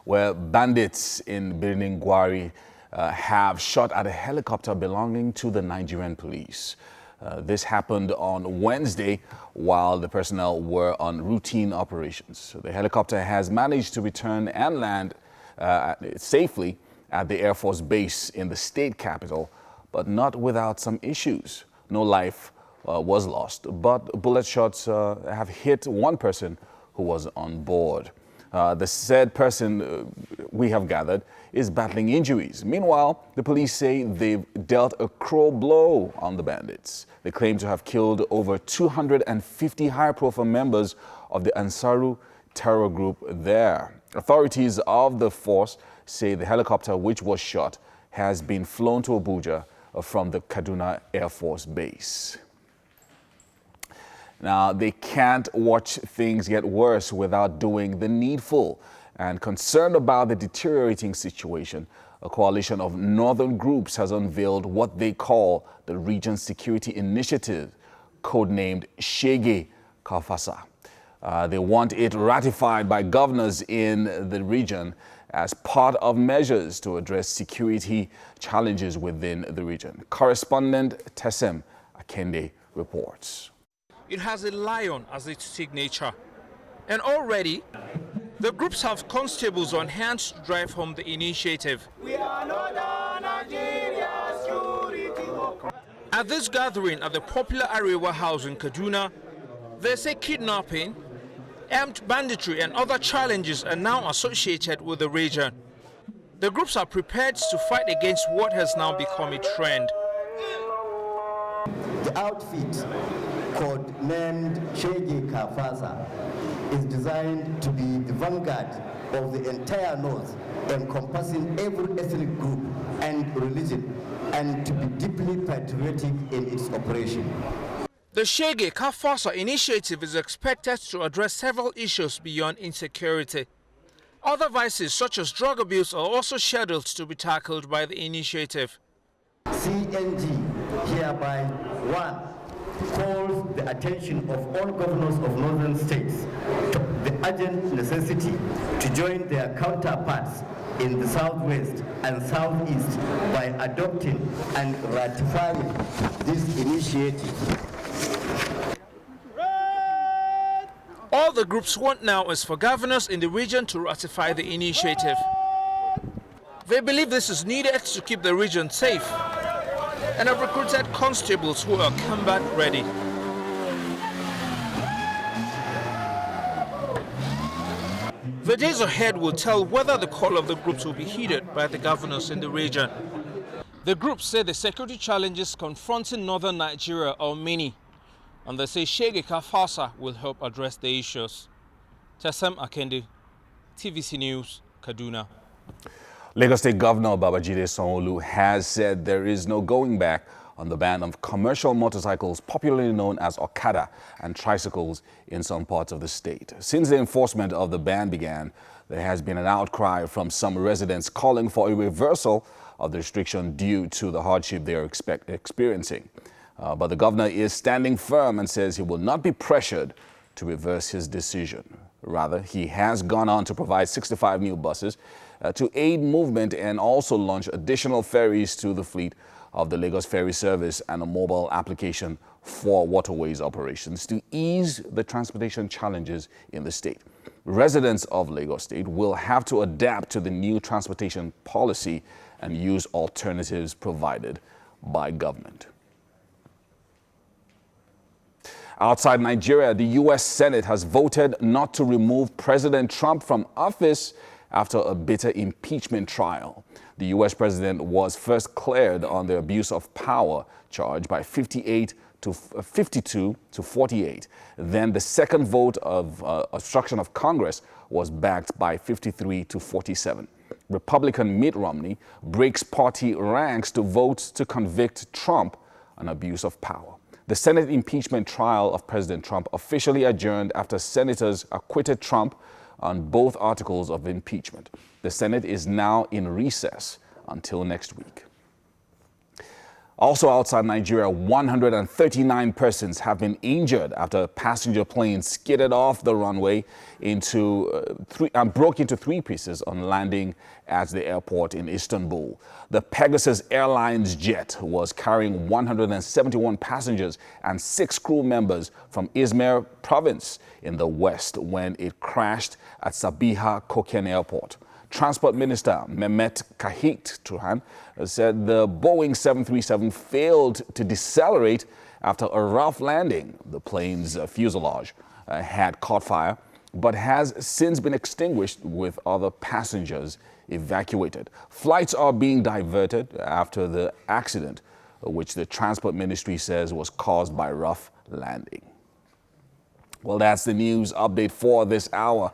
where bandits in Birnin Gwari have shot at a helicopter belonging to the Nigerian police. This happened on Wednesday while the personnel were on routine operations. The helicopter has managed to return and land safely at the Air Force base in the state capital, but not without some issues. No life was lost, but bullet shots have hit one person who was on board. The said person, we have gathered, is battling injuries. Meanwhile, the police say they've dealt a cruel blow on the bandits. They claim to have killed over 250 high-profile members of the Ansaru terror group there. Authorities of the force say the helicopter which was shot has been flown to Abuja from the Kaduna Air Force Base. Now, they can't watch things get worse without doing the needful. And concerned about the deteriorating situation, a coalition of northern groups has unveiled what they call the Region Security Initiative, codenamed Shege Fasa. They want it ratified by governors in the region as part of measures to address security challenges within the region. Correspondent Tesem Akende reports. It has a lion as its signature, and already the groups have constables on hand to drive home the initiative. At this gathering at the popular Arewa House in Kaduna, they say kidnapping, armed banditry and other challenges are now associated with the region. The groups are prepared to fight against what has now become a trend. The outfit, named Shege Fasa, is designed to be the vanguard of the entire North, encompassing every ethnic group and religion, and to be deeply patriotic in its operation. The Shege Fasa initiative is expected to address several issues beyond insecurity. Other vices such as drug abuse are also scheduled to be tackled by the initiative. CNG hereby 1. calls the attention of all governors of northern states to the urgent necessity to join their counterparts in the southwest and southeast by adopting and ratifying this initiative. All the groups want now is for governors in the region to ratify the initiative. They believe this is needed to keep the region safe, and have recruited constables who are combat ready. The days ahead will tell whether the call of the groups will be heeded by the governors in the region. The groups say the security challenges confronting northern Nigeria are many, and they say Shege Fasa will help address the issues. Tesem Akende, TVC News, Kaduna. Lagos State Governor Babajide Sanwo-Olu has said there is no going back on the ban of commercial motorcycles, popularly known as Okada, and tricycles in some parts of the state. Since the enforcement of the ban began, there has been an outcry from some residents calling for a reversal of the restriction due to the hardship they are experiencing. But the governor is standing firm and says he will not be pressured to reverse his decision. Rather, he has gone on to provide 65 new buses to aid movement and also launch additional ferries to the fleet of the Lagos Ferry Service and a mobile application for waterways operations to ease the transportation challenges in the state. Residents of Lagos State will have to adapt to the new transportation policy and use alternatives provided by government. Outside Nigeria, the U.S. Senate has voted not to remove President Trump from office after a bitter impeachment trial. The U.S. president was first cleared on the abuse of power charge by 52 to 48. Then the second vote of obstruction of Congress was backed by 53 to 47. Republican Mitt Romney breaks party ranks to vote to convict Trump on abuse of power. The Senate impeachment trial of President Trump officially adjourned after senators acquitted Trump on both articles of impeachment. The Senate is now in recess until next week. Also outside Nigeria, 139 persons have been injured after a passenger plane skidded off the runway broke into three pieces on landing at the airport in Istanbul. The Pegasus Airlines jet was carrying 171 passengers and 6 crew members from Izmir province in the west when it crashed at Sabiha Koken Airport. Transport Minister Mehmet Kahit Turhan said the Boeing 737 failed to decelerate after a rough landing. The plane's fuselage had caught fire, but has since been extinguished with other passengers evacuated. Flights are being diverted after the accident, which the Transport Ministry says was caused by rough landing. Well, that's the news update for this hour.